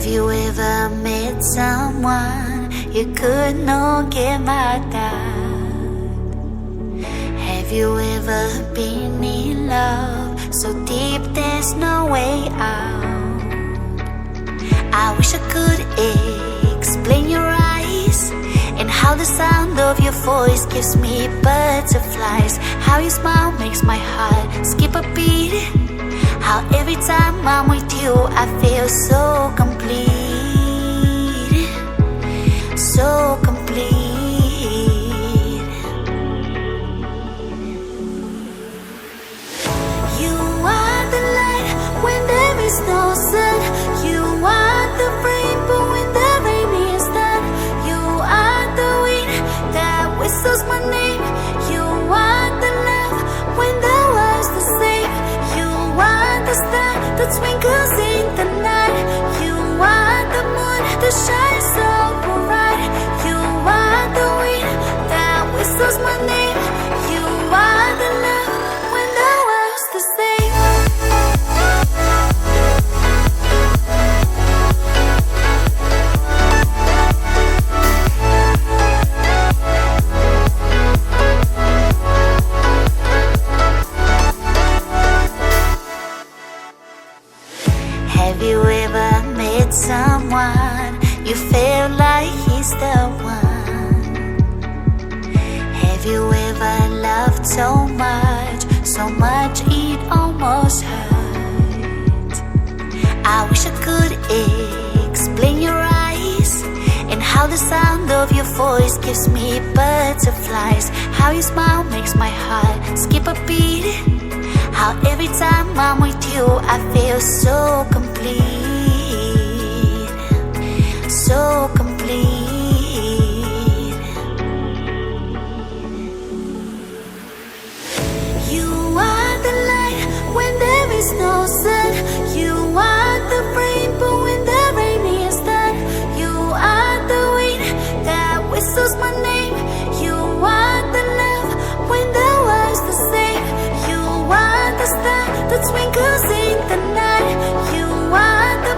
you ever met someone you could not get mad at? Have you ever been in love so deep there's no way out? I wish I could explain your eyes and how the sound of your voice gives me butterflies. How your smile makes my heart skip a beat. How every time I'm with you I feel so complete. So complete. You are the light when there is no sun. You are the rainbow when the rain is done. You are the wind that whistles my name. You are the love when the world's the same. You are the star that twinkles in the night. You are the moon that shines so bright. You are the wind that whistles my name. You are the love when the world's the same. Have you ever met someone you feel like he's the one? Have you ever loved so much it almost hurt? I wish I could explain your eyes and how the sound of your voice gives me butterflies. How your smile makes my heart skip a beat. How every time I'm with you I feel so complete. So complete. You are the light when there is no sun. You are the rainbow when the rain is done. You are the wind that whistles my name. You are the love when the world's the same. You are the star that twinkles in the night. You are the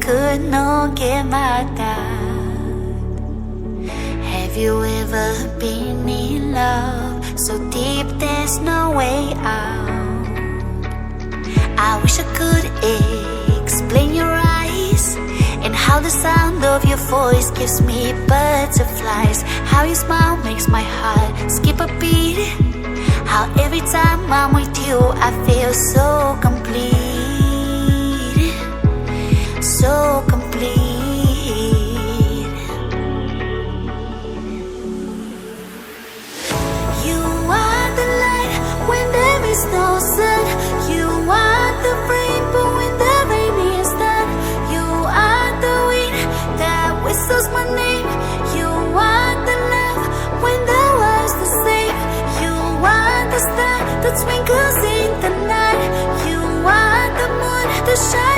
could not get my dad. Have you ever been in love so deep there's no way out? I wish I could explain your eyes and how the sound of your voice gives me butterflies. How your smile makes my heart skip a beat. How every time I'm with you I feel so complete. So complete. You are the light when there is no sun. You are the rainbow when the rain is done. You are the wind that whistles my name. You are the love when the world's the same. You are the star that twinkles in the night. You are the moon that shines